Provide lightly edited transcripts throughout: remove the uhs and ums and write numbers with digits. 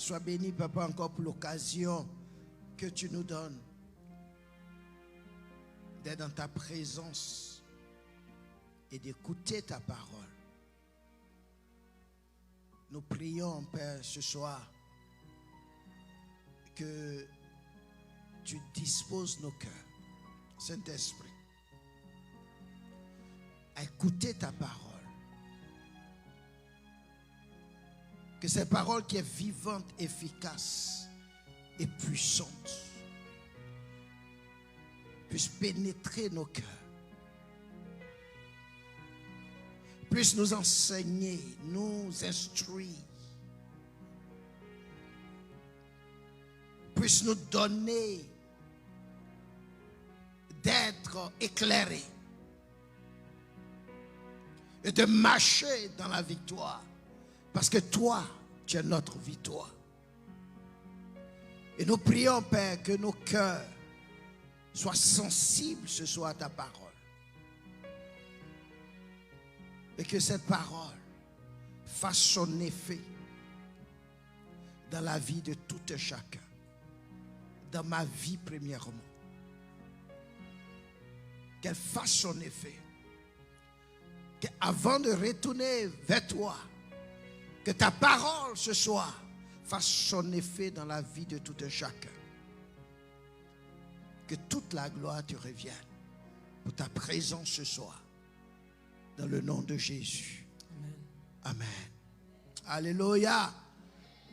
Sois béni, Papa, encore pour l'occasion que tu nous donnes d'être dans ta présence et d'écouter ta parole. Nous prions, Père, ce soir, que tu disposes nos cœurs, Saint-Esprit, à écouter ta parole. Que cette parole qui est vivante, efficace et puissante puisse pénétrer nos cœurs, puisse nous enseigner, nous instruire, puisse nous donner d'être éclairés et de marcher dans la victoire. Parce que toi, tu es notre victoire. Et nous prions, Père, que nos cœurs soient sensibles ce soir à ta parole. Et que cette parole fasse son effet dans la vie de tout un chacun. Dans ma vie premièrement. Qu'elle fasse son effet. Qu'avant de retourner vers toi, que ta parole ce soir fasse son effet dans la vie de tout un chacun. Que toute la gloire te revienne pour ta présence ce soir. Dans le nom de Jésus. Amen. Amen. Alléluia.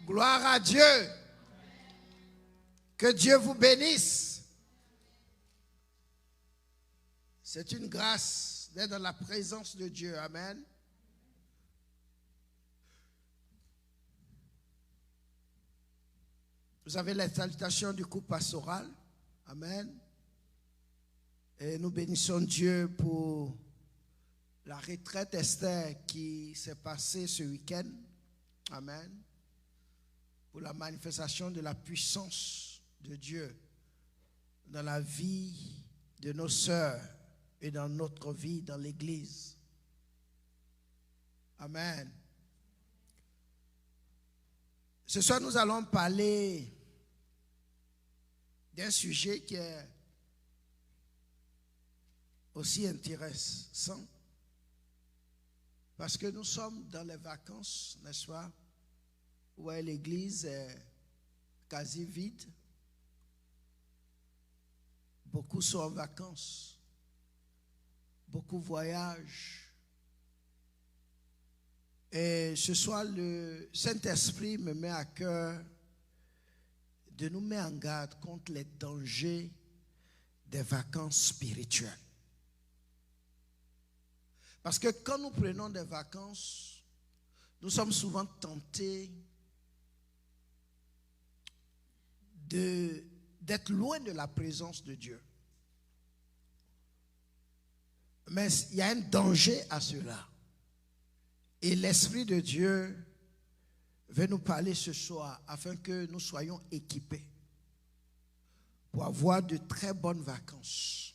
Gloire à Dieu. Que Dieu vous bénisse. C'est une grâce d'être dans la présence de Dieu. Amen. Vous avez les salutations du couple pastoral. Amen. Et nous bénissons Dieu pour la retraite Esther qui s'est passée ce week-end. Amen. Pour la manifestation de la puissance de Dieu dans la vie de nos sœurs et dans notre vie dans l'Église. Amen. Ce soir, nous allons parler d'un sujet qui est aussi intéressant parce que nous sommes dans les vacances, n'est-ce pas, où l'église est quasi vide. Beaucoup sont en vacances, beaucoup voyagent. Et ce soir, le Saint-Esprit me met à cœur de nous mettre en garde contre les dangers des vacances spirituelles. Parce que quand nous prenons des vacances, nous sommes souvent tentés d'être loin de la présence de Dieu. Mais il y a un danger à cela. Et l'Esprit de Dieu veut nous parler ce soir afin que nous soyons équipés pour avoir de très bonnes vacances.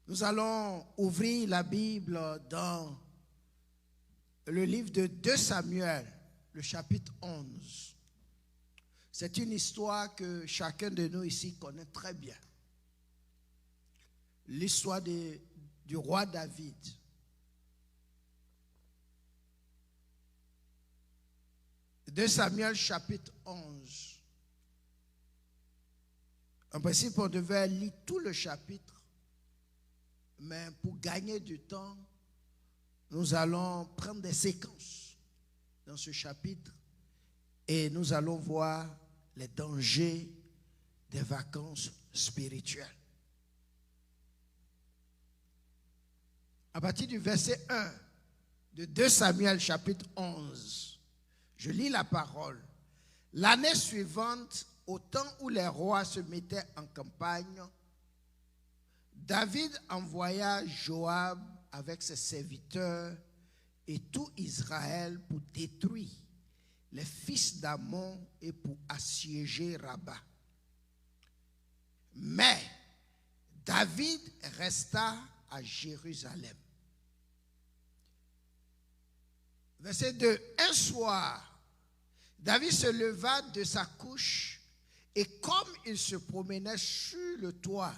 Nous allons ouvrir la Bible dans le livre de 2 Samuel, le chapitre 11. C'est une histoire que chacun de nous ici connaît très bien. L'histoire du roi David. De Samuel chapitre 11. En principe, on devait lire tout le chapitre, mais pour gagner du temps, nous allons prendre des séquences dans ce chapitre et nous allons voir les dangers des vacances spirituelles. À partir du verset 1 de 2 Samuel chapitre 11, je lis la parole. L'année suivante, au temps où les rois se mettaient en campagne, David envoya Joab avec ses serviteurs et tout Israël pour détruire les fils d'Ammon et pour assiéger Rabat. Mais David resta à Jérusalem. Verset 2. Un soir, David se leva de sa couche et comme il se promenait sur le toit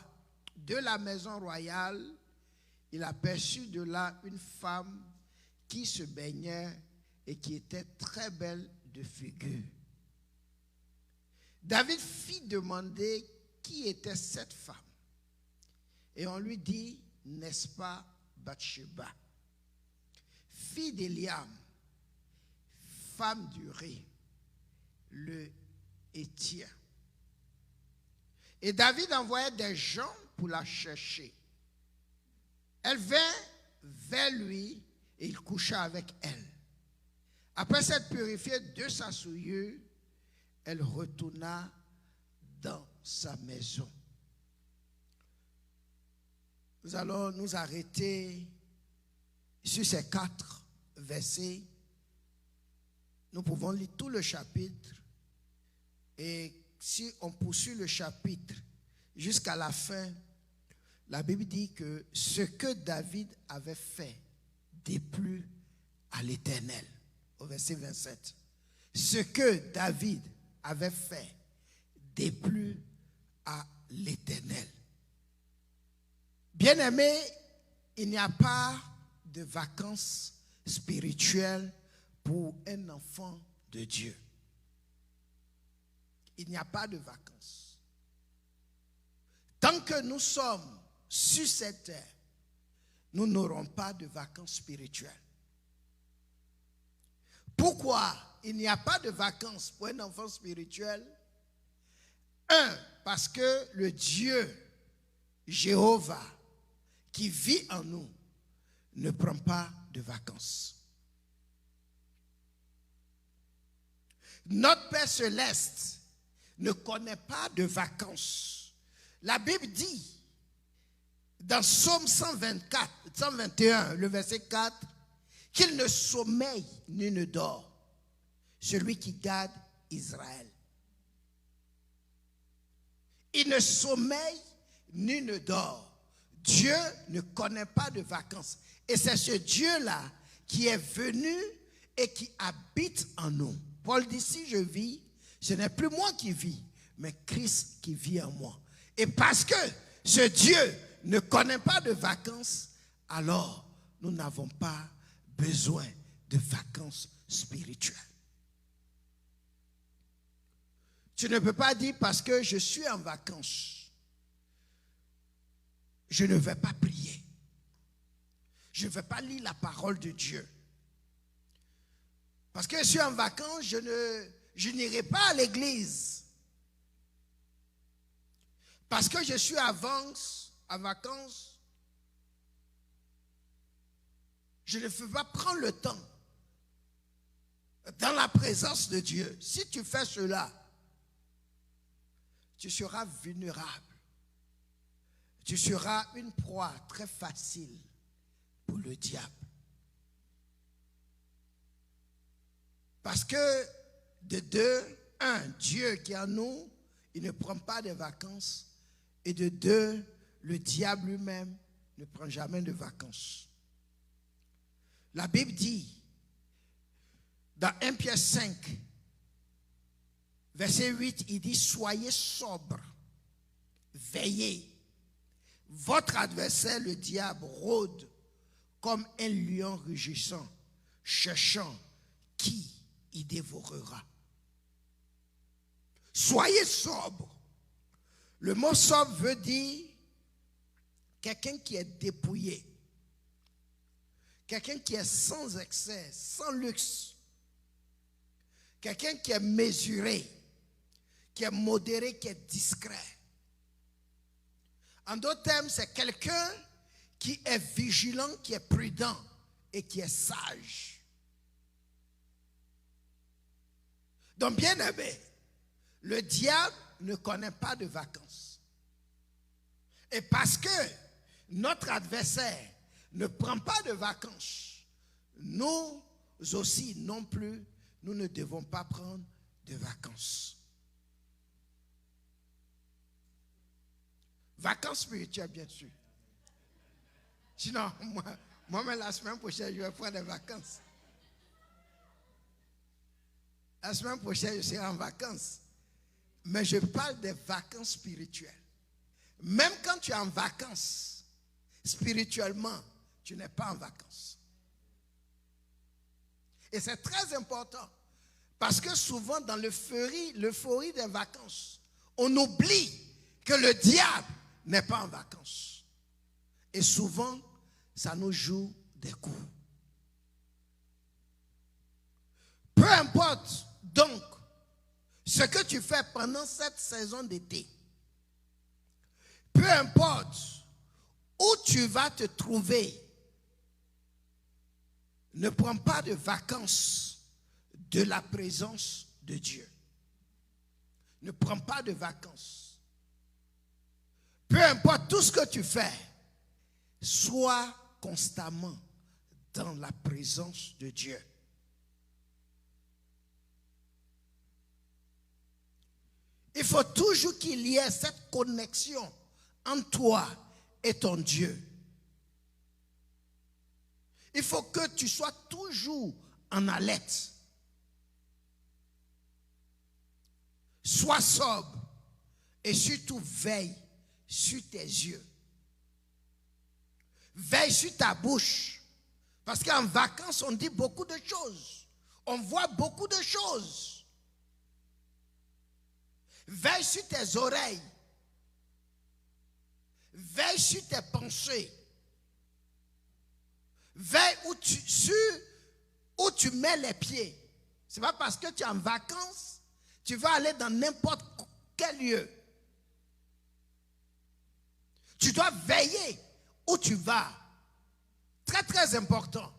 de la maison royale, il aperçut de là une femme qui se baignait et qui était très belle de figure. David fit demander qui était cette femme. Et on lui dit, n'est-ce pas Bathsheba, fille d'Eliam, femme d'Uri, le Héthien. Et David envoyait des gens pour la chercher. Elle vint vers lui et il coucha avec elle. Après s'être purifiée de sa souillure, elle retourna dans sa maison. Nous allons nous arrêter sur ces 4 versets. Nous pouvons lire tout le chapitre. Et si on poursuit le chapitre jusqu'à la fin, la Bible dit que ce que David avait fait déplut à l'Éternel. Au verset 27. Ce que David avait fait déplut à l'Éternel. Bien-aimé, il n'y a pas de vacances spirituelles pour un enfant de Dieu. Il n'y a pas de vacances. Tant que nous sommes sur cette terre, nous n'aurons pas de vacances spirituelles. Pourquoi il n'y a pas de vacances pour un enfant spirituel? 1, parce que le Dieu, Jéhovah, qui vit en nous, ne prend pas de vacances. Notre Père Céleste ne connaît pas de vacances. La Bible dit, dans Psaume 121, le verset 4, qu'il ne sommeille ni ne dort, celui qui garde Israël. Il ne sommeille ni ne dort. Dieu ne connaît pas de vacances. Et c'est ce Dieu-là qui est venu et qui habite en nous. Paul dit, si je vis, ce n'est plus moi qui vis, mais Christ qui vit en moi. Et parce que ce Dieu ne connaît pas de vacances, alors nous n'avons pas besoin de vacances spirituelles. Tu ne peux pas dire parce que je suis en vacances, je ne vais pas prier. Je ne vais pas lire la parole de Dieu. Parce que je suis en vacances, je n'irai pas à l'église. Parce que je suis en vacances, je ne veux pas prendre le temps dans la présence de Dieu. Si tu fais cela, tu seras vulnérable. Tu seras une proie très facile pour le diable. Parce que de 2, 1, Dieu qui est en nous, il ne prend pas de vacances. Et de 2, le diable lui-même ne prend jamais de vacances. La Bible dit, dans 1 Pierre 5, verset 8, il dit, soyez sobres, veillez. Votre adversaire, le diable, rôde comme un lion rugissant, cherchant qui il dévorera. Soyez sobres. Le mot sobre veut dire quelqu'un qui est dépouillé, quelqu'un qui est sans excès, sans luxe, quelqu'un qui est mesuré, qui est modéré, qui est discret. En d'autres termes, c'est quelqu'un qui est vigilant, qui est prudent et qui est sage. Donc, bien aimé, le diable ne connaît pas de vacances. Et parce que notre adversaire ne prend pas de vacances, nous aussi non plus, nous ne devons pas prendre de vacances. Vacances spirituelles, bien sûr. Sinon, moi-même la semaine prochaine, je vais prendre des vacances. La semaine prochaine, je serai en vacances. Mais je parle des vacances spirituelles. Même quand tu es en vacances, spirituellement, tu n'es pas en vacances. Et c'est très important. Parce que souvent, dans l'euphorie des vacances, on oublie que le diable n'est pas en vacances. Et souvent, ça nous joue des coups. Peu importe donc ce que tu fais pendant cette saison d'été, peu importe où tu vas te trouver, ne prends pas de vacances de la présence de Dieu. Ne prends pas de vacances. Peu importe tout ce que tu fais, sois constamment dans la présence de Dieu. Il faut toujours qu'il y ait cette connexion entre toi et ton Dieu. Il faut que tu sois toujours en alerte. Sois sobre et surtout veille sur tes yeux. Veille sur ta bouche. Parce qu'en vacances, on dit beaucoup de choses. On voit beaucoup de choses. Veille sur tes oreilles. Veille sur tes pensées. Veille où tu mets les pieds. Ce n'est pas parce que tu es en vacances, tu vas aller dans n'importe quel lieu. Tu dois veiller où tu vas. Très, très important.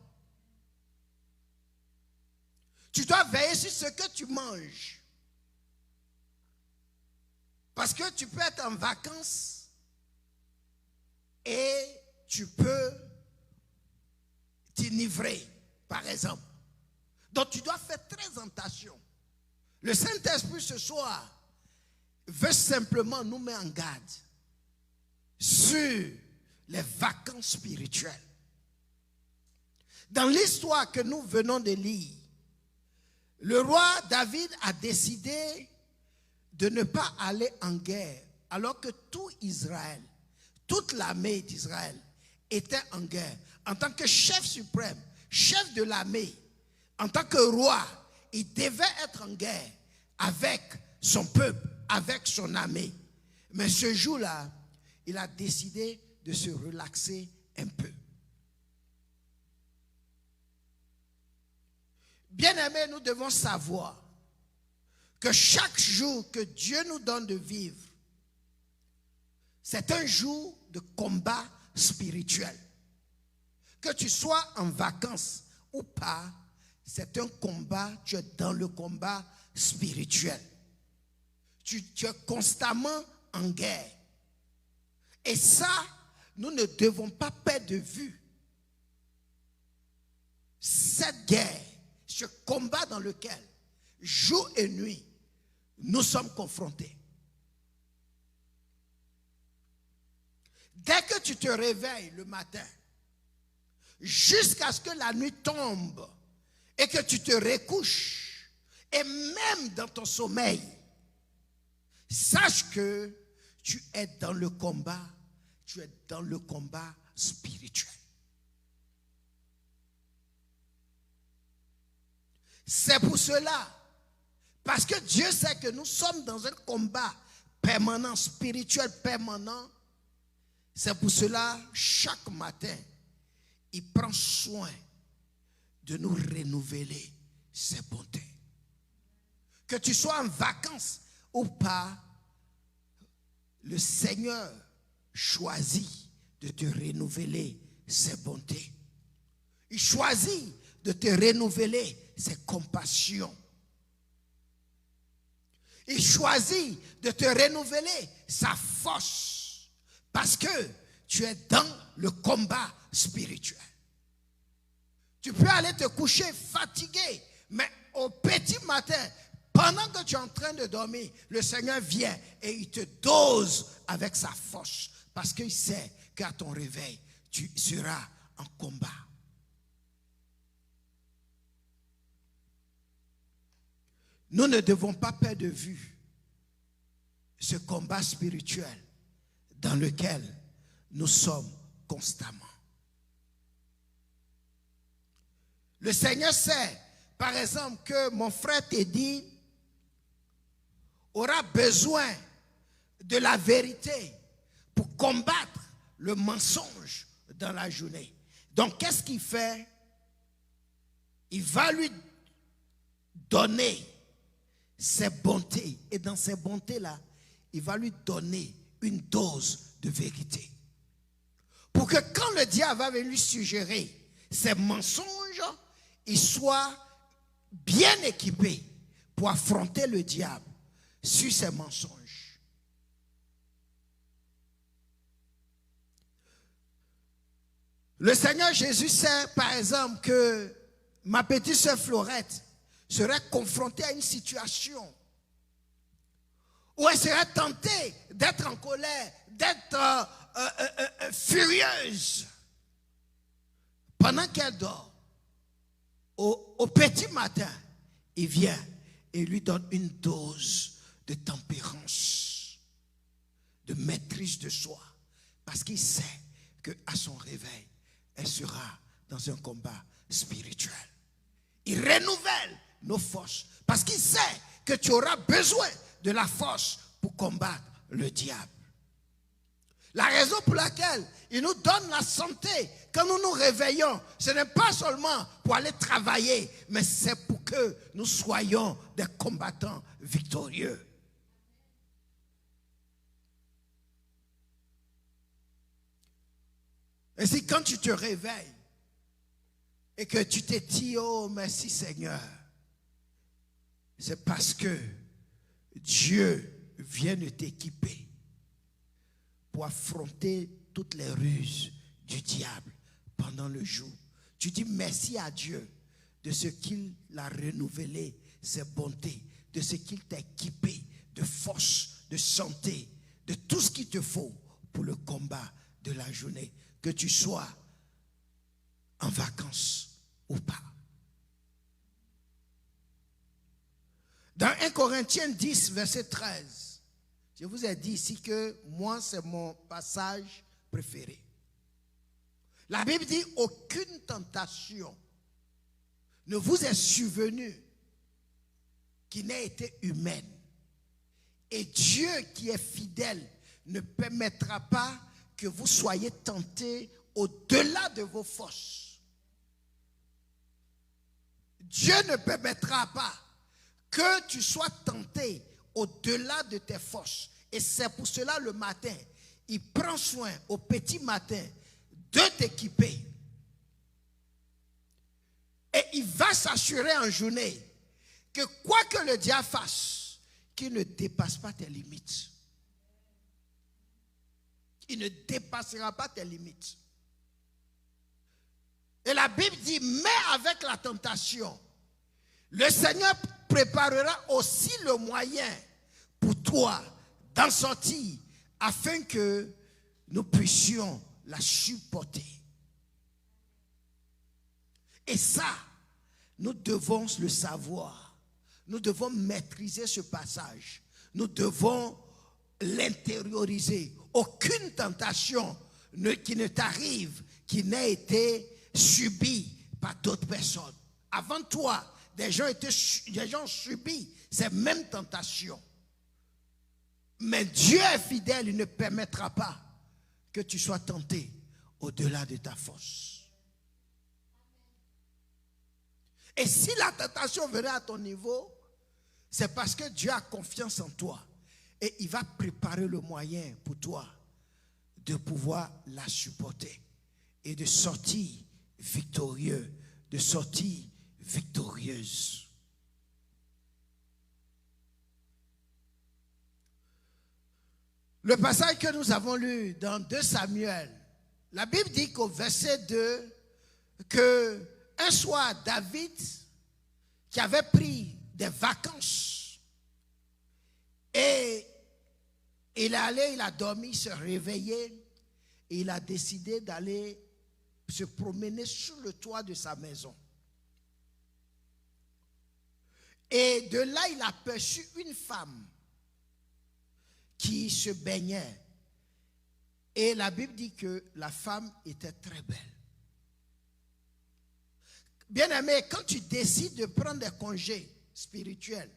Tu dois veiller sur ce que tu manges. Parce que tu peux être en vacances et tu peux t'enivrer, par exemple. Donc tu dois faire très attention. Le Saint-Esprit ce soir veut simplement nous mettre en garde sur les vacances spirituelles. Dans l'histoire que nous venons de lire, le roi David a décidé de ne pas aller en guerre, alors que tout Israël, toute l'armée d'Israël était en guerre. En tant que chef suprême, chef de l'armée, en tant que roi, il devait être en guerre avec son peuple, avec son armée. Mais ce jour-là, il a décidé de se relaxer un peu. Bien-aimés, nous devons savoir que chaque jour que Dieu nous donne de vivre, c'est un jour de combat spirituel. Que tu sois en vacances ou pas, c'est un combat, tu es dans le combat spirituel. Tu es constamment en guerre. Et ça, nous ne devons pas perdre de vue cette guerre, ce combat dans lequel, jour et nuit, nous sommes confrontés. Dès que tu te réveilles le matin, jusqu'à ce que la nuit tombe et que tu te recouches, et même dans ton sommeil, sache que tu es dans le combat, tu es dans le combat spirituel. C'est pour cela, parce que Dieu sait que nous sommes dans un combat permanent, spirituel permanent. C'est pour cela, chaque matin, il prend soin de nous renouveler ses bontés. Que tu sois en vacances ou pas, le Seigneur choisit de te renouveler ses bontés. Il choisit de te renouveler ses compassions. Il choisit de te renouveler sa force parce que tu es dans le combat spirituel. Tu peux aller te coucher fatigué, mais au petit matin, pendant que tu es en train de dormir, le Seigneur vient et il te dose avec sa force parce qu'il sait qu'à ton réveil, tu seras en combat. nous ne devons pas perdre de vue ce combat spirituel dans lequel nous sommes constamment. Le Seigneur sait, par exemple, que mon frère Teddy aura besoin de la vérité pour combattre le mensonge dans la journée. Donc, qu'est-ce qu'il fait? Il va lui donner ses bontés. Et dans ces bontés-là, il va lui donner une dose de vérité. Pour que quand le diable va venir lui suggérer ces mensonges, il soit bien équipé pour affronter le diable sur ces mensonges. Le Seigneur Jésus sait, par exemple, que ma petite sœur Florette serait confrontée à une situation où elle serait tentée d'être en colère, d'être furieuse pendant qu'elle dort. Au petit matin, il vient et lui donne une dose de tempérance, de maîtrise de soi, parce qu'il sait qu'à son réveil, elle sera dans un combat spirituel. Il renouvelle nos forces, parce qu'il sait que tu auras besoin de la force pour combattre le diable. La raison pour laquelle il nous donne la santé quand nous nous réveillons, ce n'est pas seulement pour aller travailler, mais c'est pour que nous soyons des combattants victorieux. Et si quand tu te réveilles et que tu te dis, oh merci Seigneur, c'est parce que Dieu vient de t'équiper pour affronter toutes les ruses du diable pendant le jour. Tu dis merci à Dieu de ce qu'il a renouvelé ses bontés, de ce qu'il t'a équipé de force, de santé, de tout ce qu'il te faut pour le combat de la journée, que tu sois en vacances ou pas. Dans 1 Corinthiens 10, verset 13, je vous ai dit ici que moi, c'est mon passage préféré. La Bible dit, aucune tentation ne vous est survenue qui n'ait été humaine. Et Dieu qui est fidèle ne permettra pas que vous soyez tentés au-delà de vos forces. Dieu ne permettra pas que tu sois tenté au-delà de tes forces. Et c'est pour cela le matin, il prend soin au petit matin de t'équiper. Et il va s'assurer en journée que quoi que le diable fasse, qu'il ne dépasse pas tes limites. Il ne dépassera pas tes limites. Et la Bible dit, mais avec la tentation, le Seigneur préparera aussi le moyen pour toi d'en sortir afin que nous puissions la supporter. Et ça, nous devons le savoir. Nous devons maîtriser ce passage. Nous devons l'intérioriser. Aucune tentation qui ne t'arrive, qui n'ait été subie par d'autres personnes. Avant toi, des gens ont subi ces mêmes tentations. Mais Dieu est fidèle, il ne permettra pas que tu sois tenté au-delà de ta force. Et si la tentation venait à ton niveau, c'est parce que Dieu a confiance en toi. Et il va préparer le moyen pour toi de pouvoir la supporter et de sortir victorieux, de sortir victorieuse. Le passage que nous avons lu dans 2 Samuel, la Bible dit qu'au verset 2, que un soir, David, qui avait pris des vacances, et il a dormi, il s'est réveillé, et il a décidé d'aller se promener sur le toit de sa maison. Et de là, il aperçut une femme qui se baignait. Et la Bible dit que la femme était très belle. Bien-aimé, quand tu décides de prendre des congés spirituels,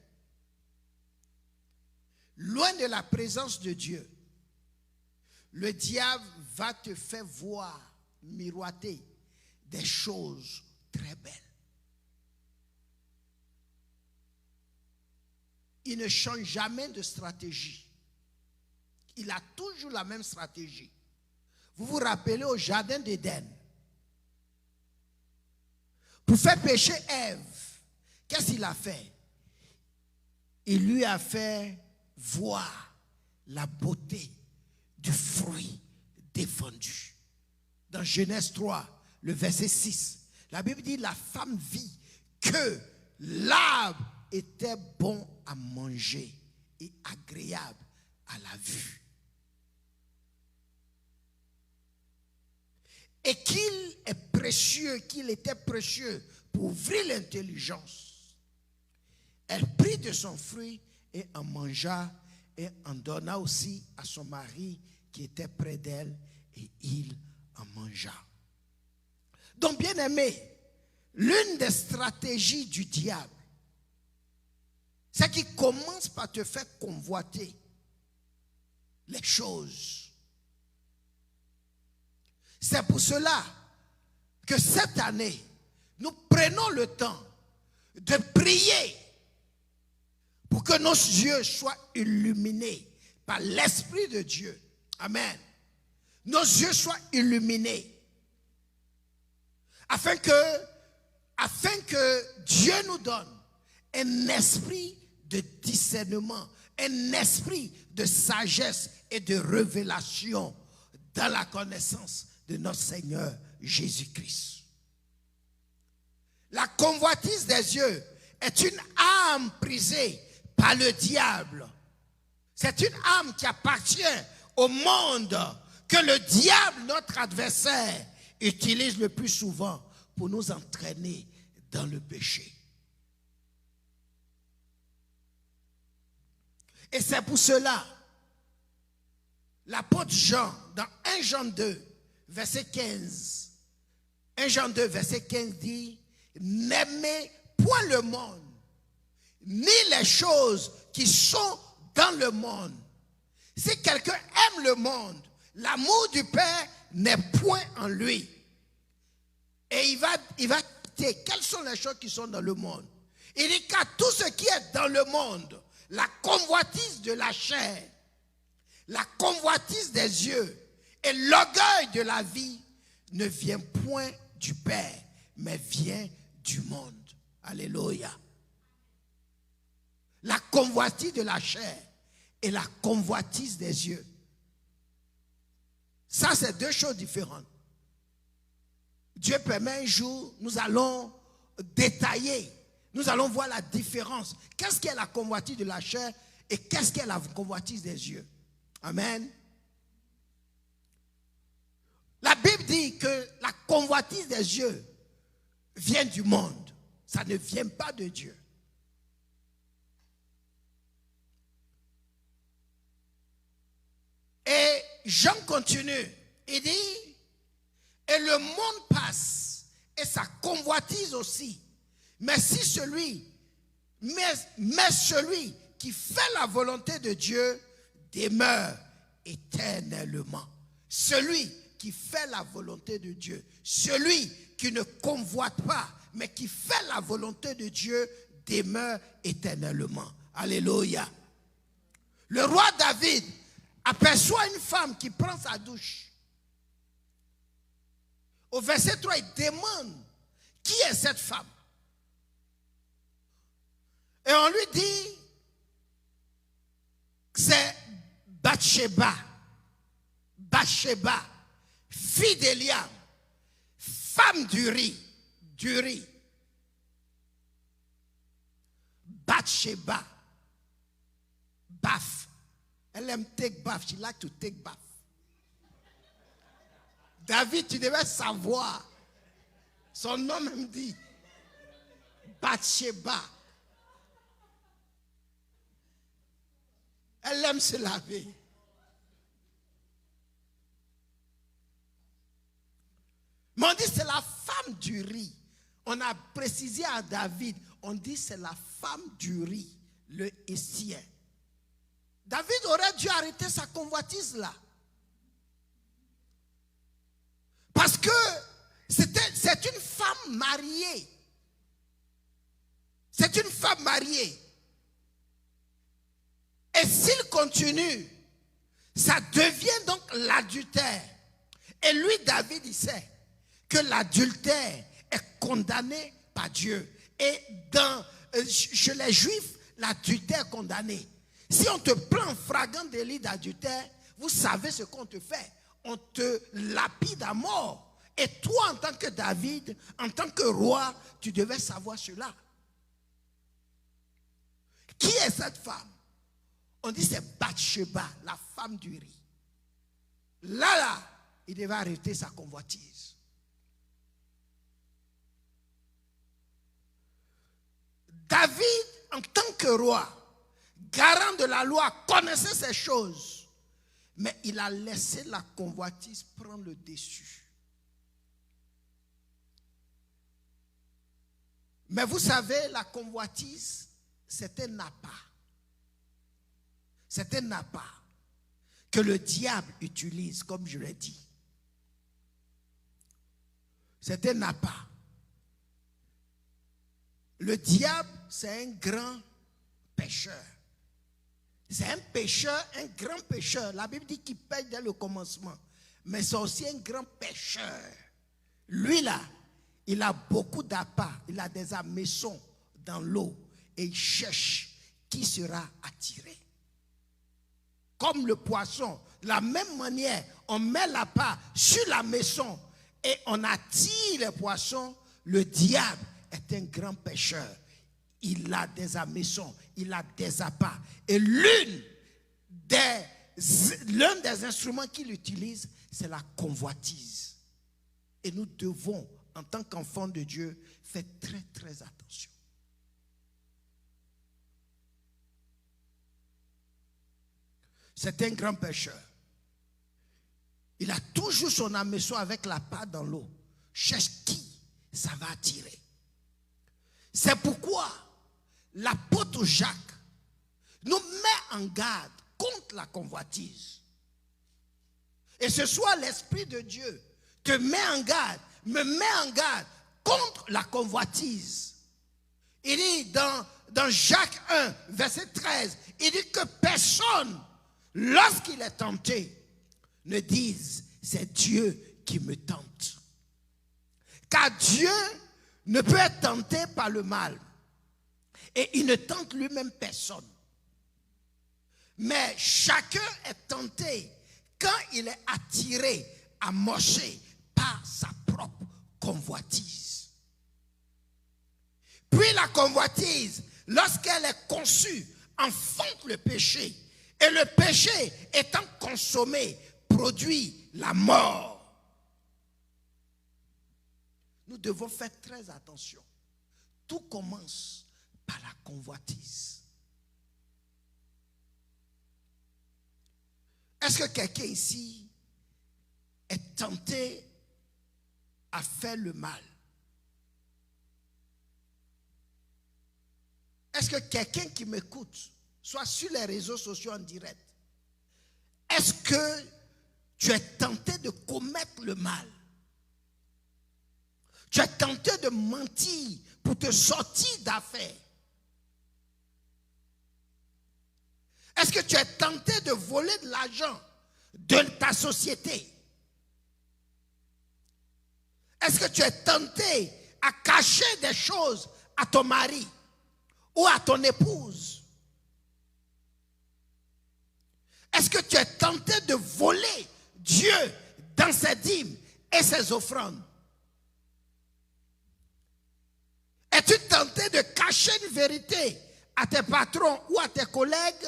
loin de la présence de Dieu, le diable va te faire voir, miroiter des choses très belles. Il ne change jamais de stratégie. Il a toujours la même stratégie. Vous vous rappelez au jardin d'Éden, pour faire pécher Ève, qu'est-ce qu'il a fait? Il lui a fait voir la beauté du fruit défendu. Dans Genèse 3, le verset 6, la Bible dit, la femme vit que l'arbre était bon à manger et agréable à la vue. Et qu'il est précieux, qu'il était précieux pour ouvrir l'intelligence. Elle prit de son fruit et en mangea et en donna aussi à son mari qui était près d'elle et il en mangea. Donc, bien aimé, l'une des stratégies du diable, c'est qu'il commence par te faire convoiter les choses. C'est pour cela que cette année, nous prenons le temps de prier pour que nos yeux soient illuminés par l'Esprit de Dieu. Amen. Nos yeux soient illuminés afin que Dieu nous donne un esprit de discernement, un esprit de sagesse et de révélation dans la connaissance de notre Seigneur Jésus-Christ. La convoitise des yeux est une âme prisée par le diable. C'est une âme qui appartient au monde que le diable, notre adversaire, utilise le plus souvent pour nous entraîner dans le péché. Et c'est pour cela, l'apôtre Jean, dans 1 Jean 2, verset 15, 1 Jean 2, verset 15 dit, n'aimez point le monde, ni les choses qui sont dans le monde. Si quelqu'un aime le monde, l'amour du Père n'est point en lui. Et il va dire, quelles sont les choses qui sont dans le monde? Il dit qu'à tout ce qui est dans le monde, la convoitise de la chair, la convoitise des yeux et l'orgueil de la vie ne vient point du Père, mais vient du monde. Alléluia. La convoitise de la chair et la convoitise des yeux. Ça, c'est deux choses différentes. Dieu permet un jour, nous allons détailler, nous allons voir la différence. Qu'est-ce qu'est la convoitise de la chair et qu'est-ce qu'est la convoitise des yeux? Amen. La Bible dit que la convoitise des yeux vient du monde. Ça ne vient pas de Dieu. Et Jean continue. Il dit, et le monde passe, et sa convoitise aussi. Mais si celui qui fait la volonté de Dieu demeure éternellement. Celui qui fait la volonté de Dieu, celui qui ne convoite pas, mais qui fait la volonté de Dieu demeure éternellement. Alléluia. Le roi David aperçoit une femme qui prend sa douche. Au verset 3, il demande qui est cette femme. Et on lui dit que c'est Bathsheba, fille d'Eliam, femme d'Uri. Bathsheba, bath. Elle aime take bath. She like to take bath. David, tu devais savoir. Son nom même dit Bathsheba. Elle aime se laver. Mais on dit c'est la femme du riz. On a précisé à David, on dit c'est la femme du riz, le Hessien. David aurait dû arrêter sa convoitise là. Parce que c'est une femme mariée. C'est une femme mariée. Et s'il continue, ça devient donc l'adultère. Et lui, David, il sait que l'adultère est condamné par Dieu. Et chez les Juifs, l'adultère est condamné. Si on te prend en flagrant délit d'adultère, vous savez ce qu'on te fait. On te lapide à mort. Et toi, en tant que David, en tant que roi, tu devais savoir cela. Qui est cette femme? On dit c'est Bathsheba, la femme du riz. Là, il devait arrêter sa convoitise. David, en tant que roi, garant de la loi, connaissait ces choses. Mais il a laissé la convoitise prendre le dessus. Mais vous savez, la convoitise, c'est un appât. C'est un appât que le diable utilise, comme je l'ai dit. C'est un appât. Le diable, c'est un grand pécheur. C'est un pécheur, un grand pécheur. La Bible dit qu'il pêche dès le commencement. Mais c'est aussi un grand pécheur. Lui là, il a beaucoup d'appâts. Il a des hameçons dans l'eau. Et il cherche qui sera attiré. Comme le poisson. De la même manière, on met l'appât sur la maison et on attire les poissons. Le diable est un grand pécheur. Il a des hameçons, il a des appâts. Et l'un des instruments qu'il utilise, c'est la convoitise. Et nous devons, en tant qu'enfants de Dieu, faire très très attention. C'est un grand pécheur. Il a toujours son hameçon avec l'appât dans l'eau. Cherche qui ça va attirer. C'est pourquoi l'apôtre Jacques nous met en garde contre la convoitise. Et ce soit l'Esprit de Dieu te met en garde, me met en garde contre la convoitise. Il dit dans Jacques 1, verset 13, il dit que personne, lorsqu'il est tenté, ne dise c'est Dieu qui me tente. Car Dieu ne peut être tenté par le mal. Et il ne tente lui-même personne. Mais chacun est tenté quand il est attiré, amoché par sa propre convoitise. Puis la convoitise, lorsqu'elle est conçue, enfante le péché. Et le péché étant consommé, produit la mort. Nous devons faire très attention. Tout commence par la convoitise. Est-ce que quelqu'un ici est tenté à faire le mal? Est-ce que quelqu'un qui m'écoute, soit sur les réseaux sociaux en direct, est-ce que tu es tenté de commettre le mal? Tu es tenté de mentir pour te sortir d'affaires? Est-ce que tu es tenté de voler de l'argent de ta société? Est-ce que tu es tenté à cacher des choses à ton mari ou à ton épouse? Est-ce que tu es tenté de voler Dieu dans ses dîmes et ses offrandes? Es-tu tenté de cacher une vérité à tes patrons ou à tes collègues?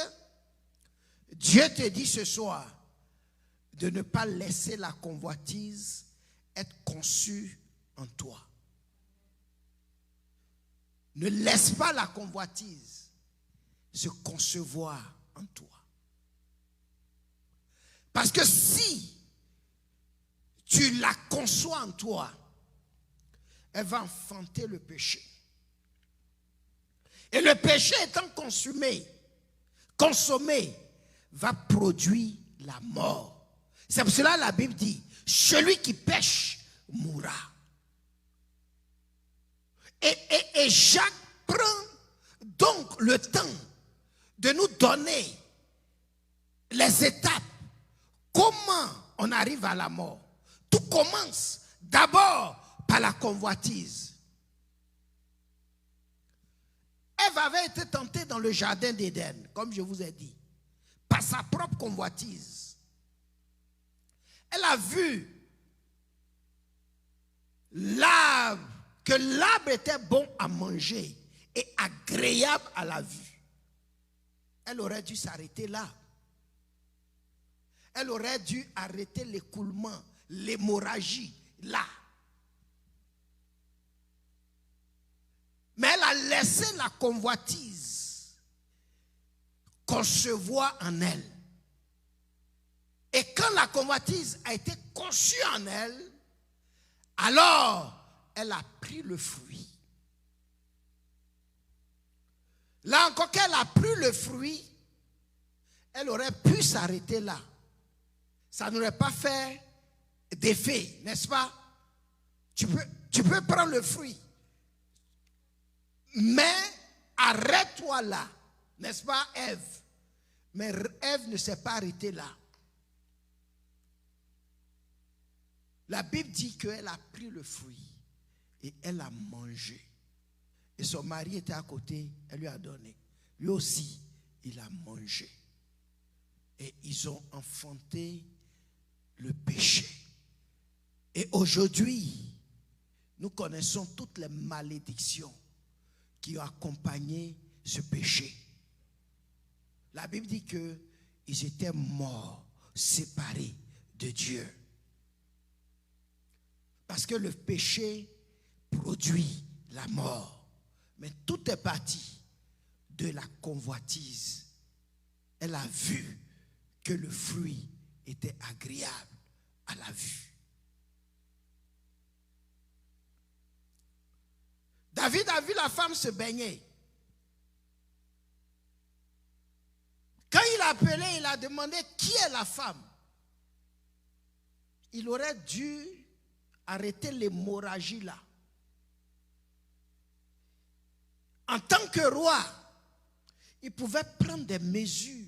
Dieu te dit ce soir de ne pas laisser la convoitise être conçue en toi. Ne laisse pas la convoitise se concevoir en toi. Parce que si tu la conçois en toi, elle va enfanter le péché. Et le péché étant consommé, va produire la mort. C'est pour cela que la Bible dit, celui qui pêche mourra. Et Jacques prend donc le temps de nous donner les étapes. Comment on arrive à la mort? Tout commence d'abord par la convoitise. Ève avait été tentée dans le jardin d'Éden, comme je vous ai dit, par sa propre convoitise. Elle a vu que l'arbre était bon à manger et agréable à la vue. Elle aurait dû s'arrêter là. Elle aurait dû arrêter l'écoulement, l'hémorragie, là. Mais elle a laissé la convoitise concevoir en elle. Et quand la convoitise a été conçue en elle, alors elle a pris le fruit. Là encore qu'elle a pris le fruit, elle aurait pu s'arrêter là. Ça n'aurait pas fait d'effet, n'est-ce pas? Tu peux prendre le fruit. Mais arrête-toi là, n'est-ce pas, Ève? Mais Ève ne s'est pas arrêtée là. La Bible dit qu'elle a pris le fruit et elle a mangé. Et son mari était à côté, elle lui a donné. Lui aussi, il a mangé. Et ils ont enfanté le péché. Et aujourd'hui, nous connaissons toutes les malédictions qui ont accompagné ce péché. La Bible dit qu'ils étaient morts, séparés de Dieu. Parce que le péché produit la mort. Mais tout est parti de la convoitise. Elle a vu que le fruit était agréable à la vue. David a vu la femme se baigner. Quand il a appelé, il a demandé qui est la femme. Il aurait dû arrêter l'hémorragie là. En tant que roi, il pouvait prendre des mesures.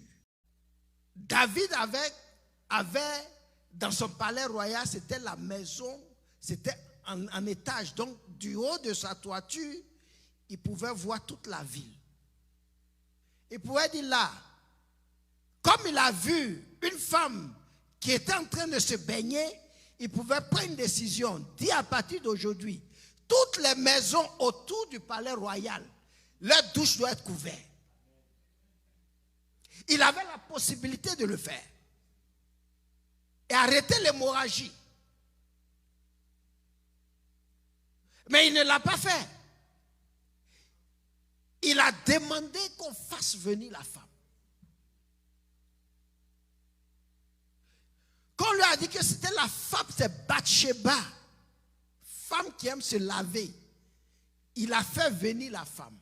David avait dans son palais royal, c'était la maison, c'était en étage. Donc, du haut de sa toiture, il pouvait voir toute la ville. Il pouvait dire là, comme il a vu une femme qui était en train de se baigner, il pouvait prendre une décision. Dit à partir d'aujourd'hui, toutes les maisons autour du palais royal, leur douche doit être couverte. Il avait la possibilité de le faire. Et arrêter l'hémorragie. Mais il ne l'a pas fait. Il a demandé qu'on fasse venir la femme. Quand on lui a dit que c'était la femme, c'est Bathsheba, femme qui aime se laver, il a fait venir la femme.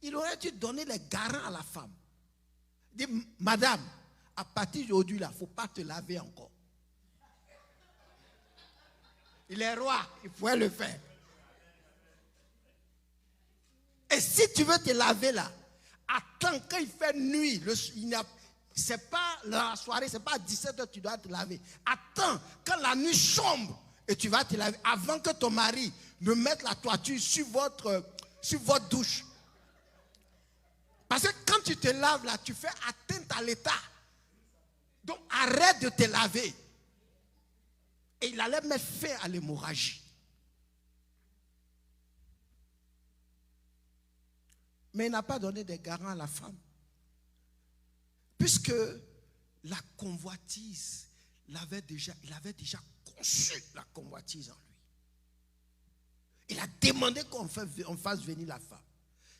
Il aurait dû donner les garants à la femme. Il dit, madame, à partir d'aujourd'hui, il ne faut pas te laver encore. Il est roi, il pouvait le faire. Et si tu veux te laver là, attends quand il fait nuit, c'est pas la soirée, c'est pas à 17h que tu dois te laver. Attends quand la nuit sombre et tu vas te laver avant que ton mari ne mette la toiture sur votre douche. Parce que quand tu te laves là, tu fais atteinte à l'état. Donc arrête de te laver. Et il allait mettre fin à l'hémorragie. Mais il n'a pas donné des garants à la femme. Puisque la convoitise, il avait déjà conçu la convoitise en lui. Il a demandé qu'on fasse venir la femme.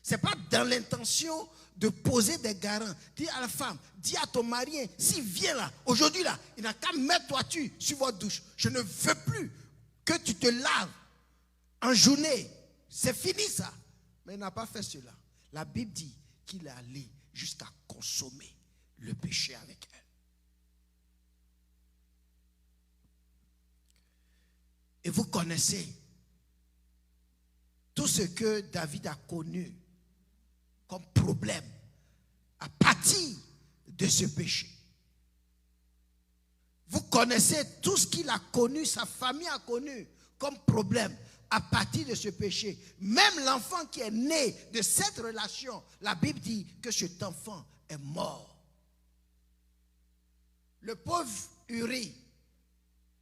Ce n'est pas dans l'intention de poser des garants. Dis à la femme, dis à ton mari, s'il vient là, aujourd'hui là, il n'a qu'à mettre toiture sur votre douche. Je ne veux plus que tu te laves en journée. C'est fini ça. Mais il n'a pas fait cela. La Bible dit qu'il est allé jusqu'à consommer le péché avec elle. Et vous connaissez tout ce que David a connu comme problème à partir de ce péché. Vous connaissez tout ce qu'il a connu, sa famille a connu comme problème à partir de ce péché. Même l'enfant qui est né de cette relation, la Bible dit que cet enfant est mort. Le pauvre Uri,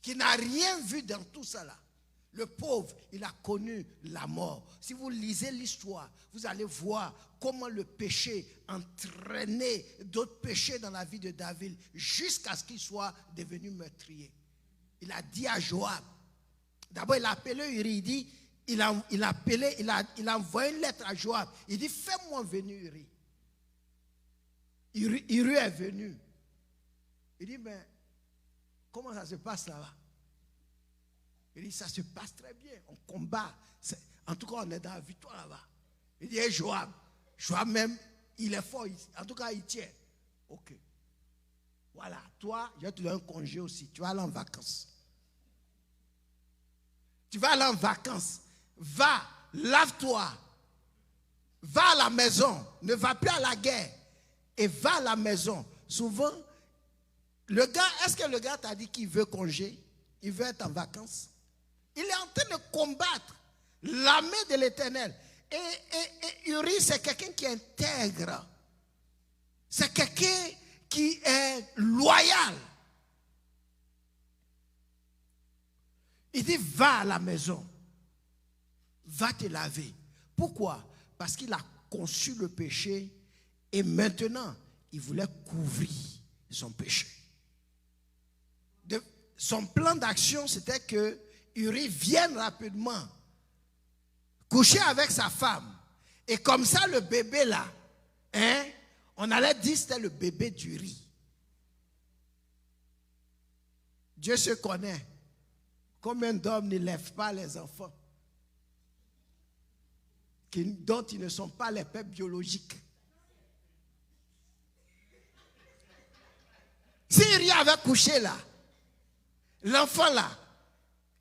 qui n'a rien vu dans tout ça là, le pauvre, il a connu la mort. Si vous lisez l'histoire, vous allez voir comment le péché entraînait d'autres péchés dans la vie de David jusqu'à ce qu'il soit devenu meurtrier. Il a dit à Joab, d'abord il a appelé Uri, il dit, il a envoyé une lettre à Joab. Il dit, fais-moi venir Uri. Uri est venu. Il dit, mais comment ça se passe là-bas? Il dit, ça se passe très bien, on combat. En tout cas, on est dans la victoire là-bas. Il dit, hey, Joab même, il est fort, en tout cas, il tient. Ok. Voilà, toi, je vais te donner un congé aussi. Tu vas aller en vacances. Tu vas aller en vacances. Va, lave-toi. Va à la maison. Ne va plus à la guerre. Et va à la maison. Souvent, le gars, est-ce que le gars t'a dit qu'il veut congé? Il veut être en vacances? Il est en train de combattre l'armée de l'Éternel. Et Uri, c'est quelqu'un qui est intègre. C'est quelqu'un qui est loyal. Il dit, va à la maison. Va te laver. Pourquoi? Parce qu'il a conçu le péché et maintenant, il voulait couvrir son péché. Son plan d'action, c'était que Uri vienne rapidement coucher avec sa femme. Et comme ça, le bébé là, on allait dire que c'était le bébé d'Uri. Dieu se connaît. Combien d'hommes n'élèvent pas les enfants dont ils ne sont pas les pères biologiques? Si Uri avait couché là, l'enfant là,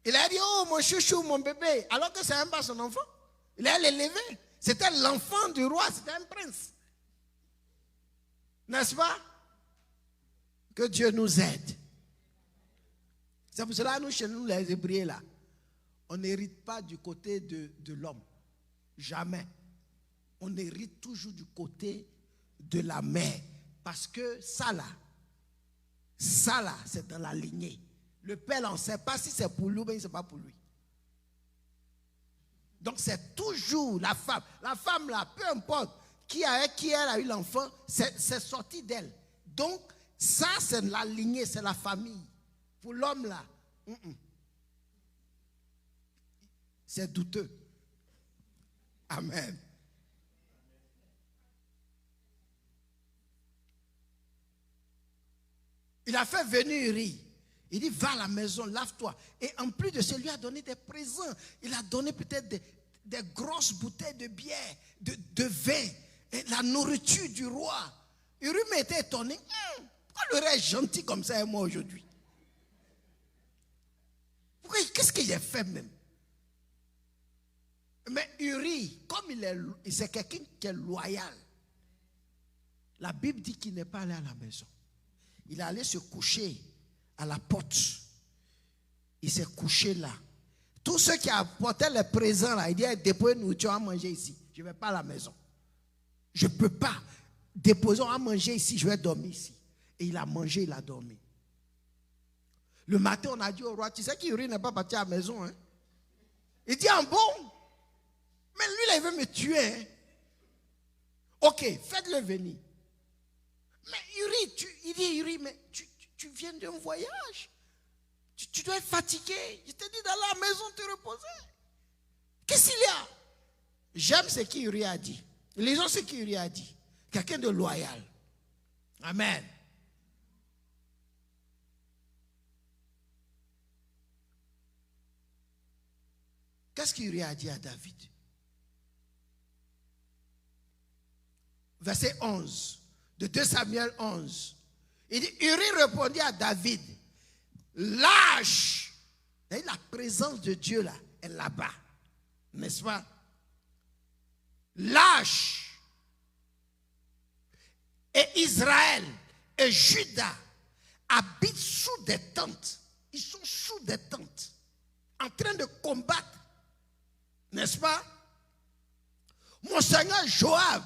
il a dit, oh mon chouchou, mon bébé, alors que c'est même pas son enfant. Il a l'élevé. C'était l'enfant du roi, c'était un prince. N'est-ce pas? Que Dieu nous aide. C'est pour cela que nous, chez nous, les Hébreux là, on n'hérite pas du côté de l'homme. Jamais. On hérite toujours du côté de la mère. Parce que ça là, c'est dans la lignée. Le père, on ne sait pas si c'est pour lui ou bien ce n'est pas pour lui. Donc c'est toujours la femme. La femme là, peu importe qui elle a eu l'enfant, c'est sorti d'elle. Donc ça c'est la lignée, c'est la famille. Pour l'homme là, c'est douteux. Amen. Il a fait venir Uri. Il dit, va à la maison, lave-toi. Et en plus de ça, il lui a donné des présents. Il a donné peut-être des grosses bouteilles de bière, de vin, et la nourriture du roi. Uri m'était étonné. Pourquoi le roi est gentil comme ça et moi aujourd'hui? Qu'est-ce que j'ai fait même? Mais Uri, comme c'est quelqu'un qui est loyal, la Bible dit qu'il n'est pas allé à la maison. Il est allé se coucher à la porte. Il s'est couché là. Tous ceux qui apportaient les présents là, il dit, dépose nous, tu vas manger ici. Je ne vais pas à la maison. Je ne peux pas. Déposons à manger ici, je vais dormir ici. Et il a mangé, il a dormi. Le matin, on a dit au roi, tu sais qu'Uri n'est pas parti à la maison. Hein? Il dit, ah bon? Mais lui là, il veut me tuer. Hein? Ok, faites-le venir. Mais Uri, il dit, Uri, mais tu viens d'un voyage. Tu dois être fatigué. Je t'ai dit d'aller à la maison te reposer. Qu'est-ce qu'il y a? J'aime ce qu'Uri a dit. Lisons ce qu'Uri a dit. Quelqu'un de loyal. Amen. Qu'est-ce qu'Uri a dit à David? Verset 11 de 2 Samuel 11. Il dit, Uri répondit à David, lâche. Et la présence de Dieu là est là-bas. N'est-ce pas? Lâche. Et Israël et Juda habitent sous des tentes. Ils sont sous des tentes, en train de combattre. N'est-ce pas? Mon Seigneur Joab,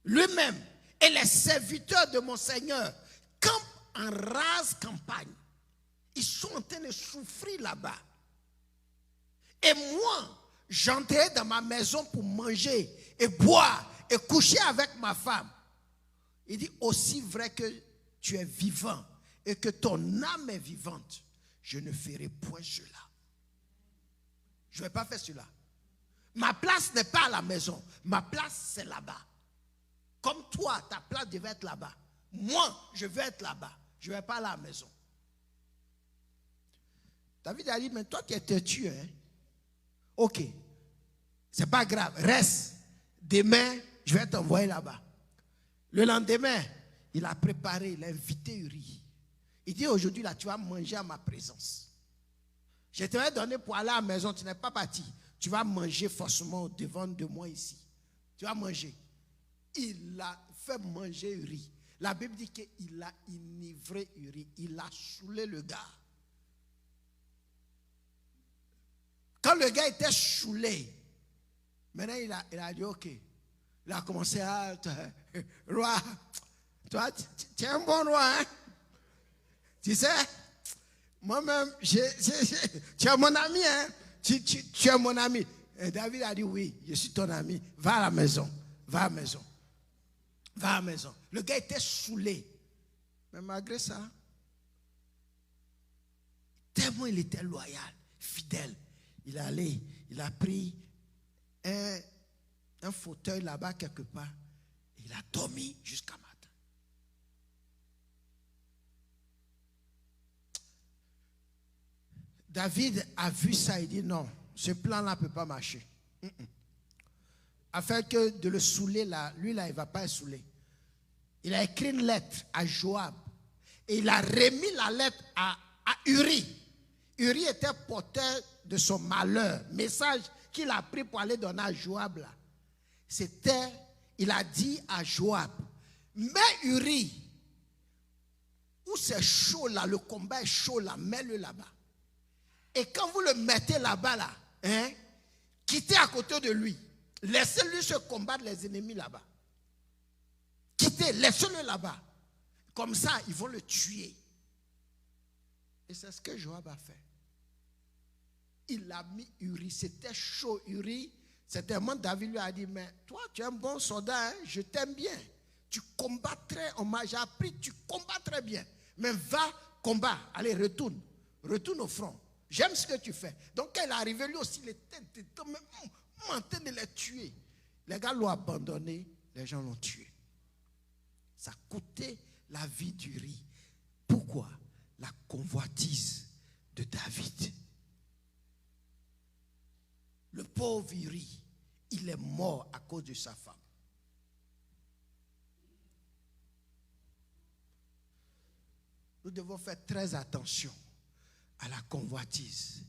lui-même, et les serviteurs de mon Seigneur campent en rase campagne. Ils sont en train de souffrir là-bas. Et moi, j'entrais dans ma maison pour manger et boire et coucher avec ma femme. Il dit, aussi vrai que tu es vivant et que ton âme est vivante, je ne ferai point cela. Je ne vais pas faire cela. Ma place n'est pas à la maison. Ma place, c'est là-bas. Comme toi, ta place devait être là-bas. Moi, je vais être là-bas. Je ne vais pas à la maison. David a dit, mais toi, tu es têtu, hein? Ok. C'est pas grave. Reste. Demain, je vais t'envoyer là-bas. Le lendemain, il a préparé, il a invité Uri. Il dit, aujourd'hui, là, tu vas manger à ma présence. Je t'avais donné pour aller à la maison, tu n'es pas parti. Tu vas manger forcément devant de moi ici. Tu vas manger. Il a fait manger Uri. La Bible dit qu'il a enivré Uri. Il a saoulé le gars. Quand le gars était saoulé, maintenant il a dit ok. Il a commencé à... Roi, toi, tu es un bon roi, hein? Tu sais, moi-même, tu es mon ami, hein? Tu es mon ami. Et David a dit oui, je suis ton ami. Va à la maison. Va à la maison. Va à la maison. Le gars était saoulé. Mais malgré ça, tellement il était loyal, fidèle. Il est allé, il a pris un fauteuil là-bas quelque part. Et il a dormi jusqu'à matin. David a vu ça, il dit non, ce plan-là ne peut pas marcher. Afin que de le saouler là, lui là, il ne va pas être saoulé. Il a écrit une lettre à Joab. Et il a remis la lettre à Uri. Uri était porteur de son malheur. Message qu'il a pris pour aller donner à Joab là. C'était, il a dit à Joab, mets Uri, où c'est chaud là, le combat est chaud là, mets-le là-bas. Et quand vous le mettez là-bas là, hein, quittez à côté de lui. Laissez-lui se combattre les ennemis là-bas. Quittez, laissez-le là-bas. Comme ça, ils vont le tuer. Et c'est ce que Joab a fait. Il a mis Uri, c'était chaud. Uri, certainement David lui a dit, mais toi tu es un bon soldat, hein? Je t'aime bien. Tu combats très, j'ai appris, tu combats très bien. Mais va, combat, allez, retourne au front. J'aime ce que tu fais. Donc quand il est arrivé, lui aussi, il était en train de les tuer. Les gars l'ont abandonné, les gens l'ont tué. Ça a coûté la vie d'Uri. Pourquoi? La convoitise de David. Le pauvre Uri, il est mort à cause de sa femme. Nous devons faire très attention à la convoitise.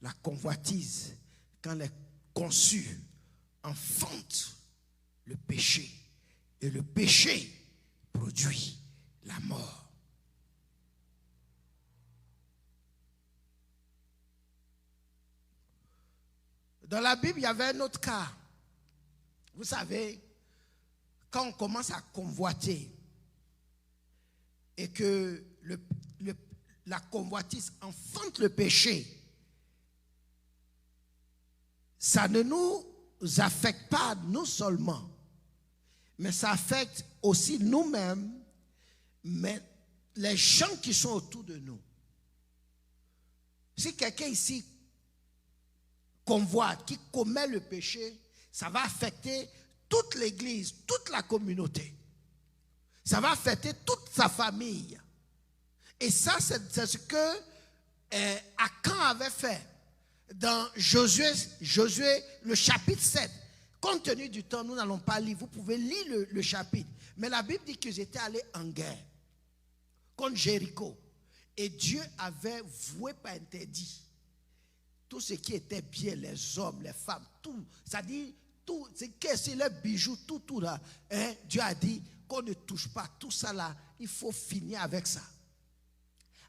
La convoitise, quand elle est conçue, enfante le péché. Et le péché produit la mort. Dans la Bible, il y avait un autre cas. Vous savez, quand on commence à convoiter et que la convoitise enfante le péché, ça ne nous affecte pas nous seulement, mais ça affecte aussi nous-mêmes, mais les gens qui sont autour de nous. Si quelqu'un ici convoite, qui commet le péché, ça va affecter toute l'église, toute la communauté. Ça va affecter toute sa famille. Et ça, c'est ce que Akan avait fait dans Josué, le chapitre 7. Compte tenu du temps, nous n'allons pas lire. Vous pouvez lire le chapitre. Mais la Bible dit qu'ils étaient allés en guerre contre Jéricho. Et Dieu avait voué par interdit tout ce qui était bien, les hommes, les femmes, tout. C'est-à-dire, tout, c'est les bijoux, tout là. Hein? Dieu a dit qu'on ne touche pas tout ça là. Il faut finir avec ça.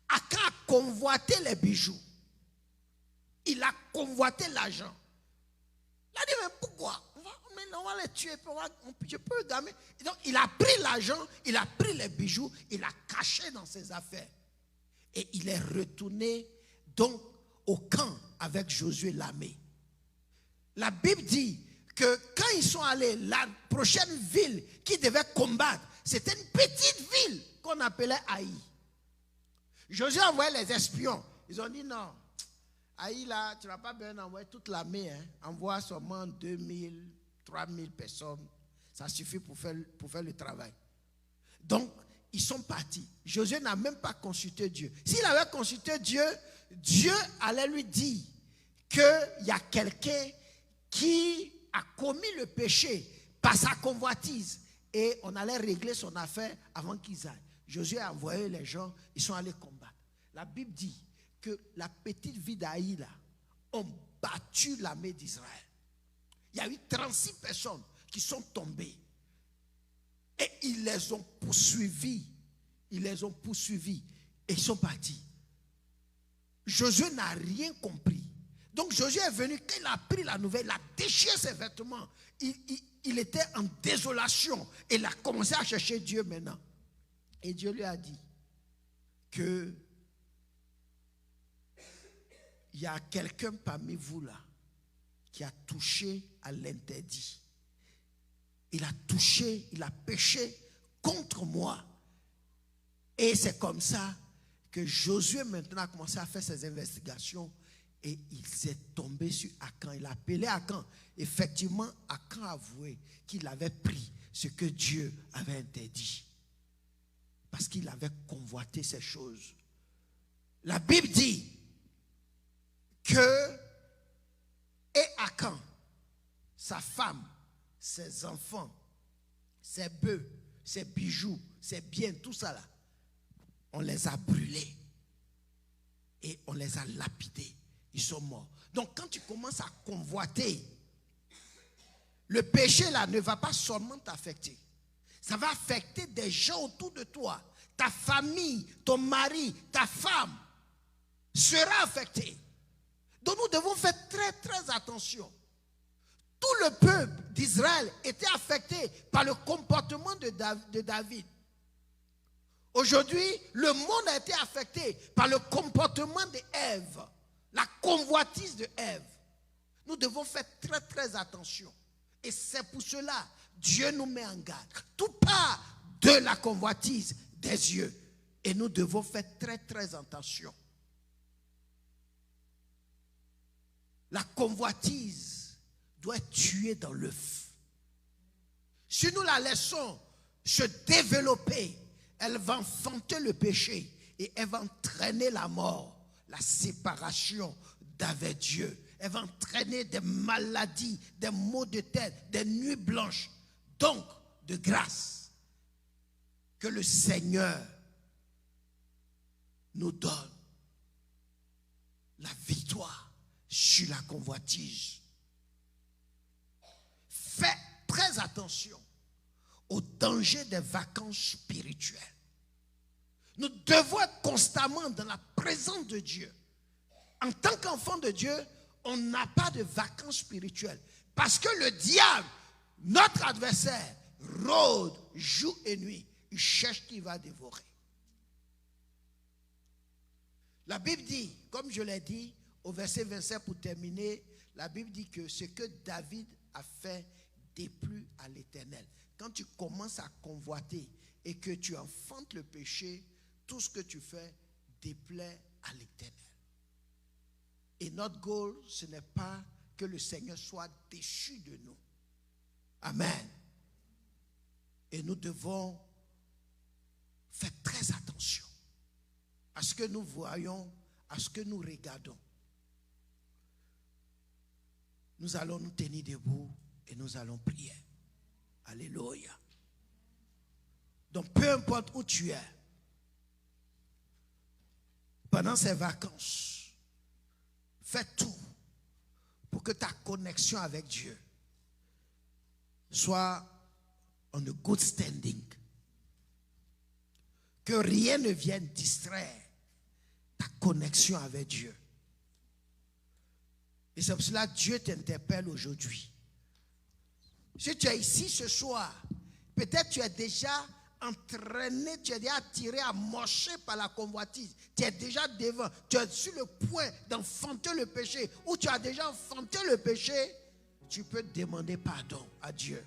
Akan a convoité les bijoux. Il a convoité l'argent. Il a dit, mais pourquoi? On va les tuer, je peux gamer. Donc, il a pris l'argent, il a pris les bijoux, il a caché dans ses affaires. Et il est retourné donc au camp avec Josué l'armée. La Bible dit que quand ils sont allés, la prochaine ville qu'ils devaient combattre, c'était une petite ville qu'on appelait Haï. Josué a envoyé les espions. Ils ont dit non, Haï là, tu n'as pas besoin d'envoyer toute l'armée. Hein. Envoie seulement 2000, 3000 personnes. Ça suffit pour faire le travail. Donc, ils sont partis. Josué n'a même pas consulté Dieu. S'il avait consulté Dieu, Dieu allait lui dire qu'il y a quelqu'un qui a commis le péché par sa convoitise et on allait régler son affaire avant qu'ils aillent. Josué a envoyé les gens, ils sont allés combattre. La Bible dit que la petite ville d'Haï là ont battu l'armée d'Israël. Il y a eu 36 personnes qui sont tombées. Et ils les ont poursuivis. Ils les ont poursuivis. Et ils sont partis. Josué n'a rien compris. Donc Josué est venu, quand il a pris la nouvelle, il a déchiré ses vêtements. Il était en désolation. Et il a commencé à chercher Dieu maintenant. Et Dieu lui a dit que il y a quelqu'un parmi vous là qui a touché à l'interdit. Il a touché, il a péché contre moi. Et c'est comme ça que Josué maintenant a commencé à faire ses investigations et il s'est tombé sur Akan. Il a appelé Akan. Effectivement, Akan a avoué qu'il avait pris ce que Dieu avait interdit. Parce qu'il avait convoité ces choses. La Bible dit que et Akan, sa femme, ses enfants, ses bœufs, ses bijoux, ses biens, tout ça là, on les a brûlés et on les a lapidés. Ils sont morts. Donc quand tu commences à convoiter, le péché là ne va pas seulement t'affecter. Ça va affecter des gens autour de toi. Ta famille, ton mari, ta femme sera affectée. Donc nous devons faire très très attention. Tout le peuple d'Israël était affecté par le comportement de David. Aujourd'hui, le monde a été affecté par le comportement d'Ève, la convoitise de Ève. Nous devons faire très très attention. Et c'est pour cela, Dieu nous met en garde. Tout part de la convoitise des yeux. Et nous devons faire très très attention. La convoitise doit être tuée dans l'œuf. Si nous la laissons se développer, elle va enfanter le péché et elle va entraîner la mort, la séparation d'avec Dieu. Elle va entraîner des maladies, des maux de tête, des nuits blanches. Donc, de grâce, que le Seigneur nous donne la victoire sur la convoitise. Fais très attention au danger des vacances spirituelles. Nous devons être constamment dans la présence de Dieu. En tant qu'enfant de Dieu, on n'a pas de vacances spirituelles. Parce que le diable, notre adversaire, rôde jour et nuit. Il cherche qui va dévorer. La Bible dit, comme je l'ai dit, au verset 27 pour terminer, la Bible dit que ce que David a fait déplut à l'Éternel. Quand tu commences à convoiter et que tu enfantes le péché, tout ce que tu fais déplaît à l'Éternel. Et notre goal, ce n'est pas que le Seigneur soit déchu de nous. Amen. Et nous devons faire très attention à ce que nous voyons, à ce que nous regardons. Nous allons nous tenir debout et nous allons prier. Alléluia. Donc peu importe où tu es, pendant ces vacances, fais tout pour que ta connexion avec Dieu soit on a good standing. Que rien ne vienne distraire ta connexion avec Dieu. Et c'est pour cela que Dieu t'interpelle aujourd'hui. Si tu es ici ce soir, peut-être tu es déjà entraîné, tu es déjà attiré à marcher par la convoitise. Tu es déjà devant, tu es sur le point d'enfanter le péché, ou tu as déjà enfanté le péché, tu peux demander pardon à Dieu.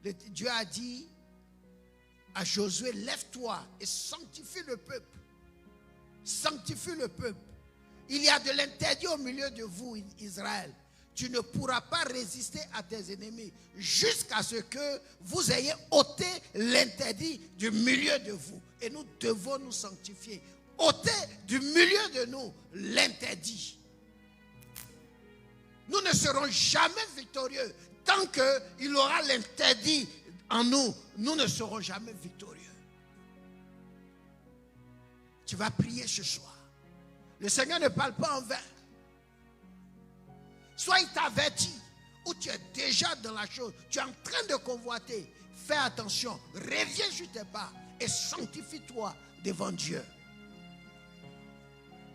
Dieu a dit à Josué, lève-toi et sanctifie le peuple. Sanctifie le peuple. Il y a de l'interdit au milieu de vous, Israël. Tu ne pourras pas résister à tes ennemis jusqu'à ce que vous ayez ôté l'interdit du milieu de vous. Et nous devons nous sanctifier. Ôter du milieu de nous l'interdit. Nous ne serons jamais victorieux. Tant qu'il aura l'interdit en nous, nous ne serons jamais victorieux. Tu vas prier ce soir. Le Seigneur ne parle pas en vain. Soit il t'avertit, ou tu es déjà dans la chose, tu es en train de convoiter. Fais attention, reviens sur tes pas et sanctifie-toi devant Dieu.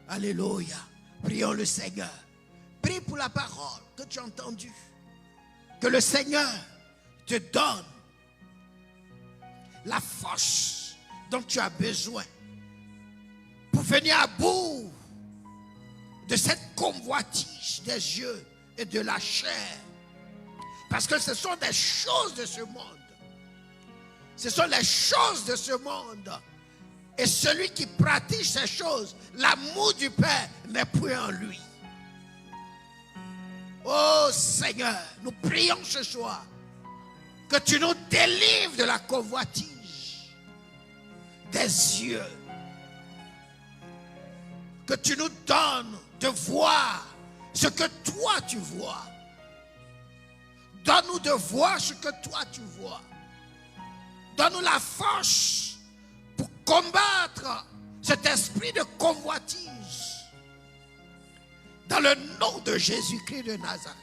Alléluia. Prions le Seigneur. Prie pour la parole que tu as entendue. Que le Seigneur te donne la force dont tu as besoin pour venir à bout de cette convoitise des yeux et de la chair. Parce que ce sont des choses de ce monde. Ce sont les choses de ce monde. Et celui qui pratique ces choses, l'amour du Père n'est point en lui. Oh Seigneur, nous prions ce soir que tu nous délivres de la convoitise des yeux. Que tu nous donnes de voir ce que toi tu vois. Donne-nous de voir ce que toi tu vois. Donne-nous la force pour combattre cet esprit de convoitise. Dans le nom de Jésus-Christ de Nazareth.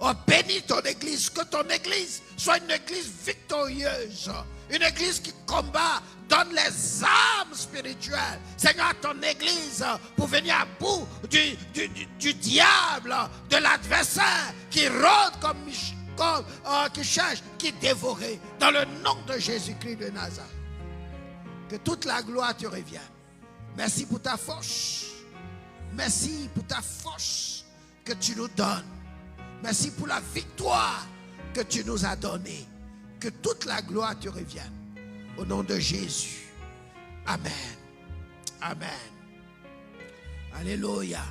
Oh, bénis ton église. Que ton église soit une église victorieuse. Une église qui combat. Donne les armes spirituelles, Seigneur, à ton église pour venir à bout du diable, de l'adversaire qui rôde qui cherche, qui dévore. Dans le nom de Jésus-Christ de Nazareth. Que toute la gloire te revienne. Merci pour ta force. Merci pour ta force que tu nous donnes. Merci pour la victoire que tu nous as donnée. Que toute la gloire te revienne. Au nom de Jésus. Amen. Amen. Alléluia.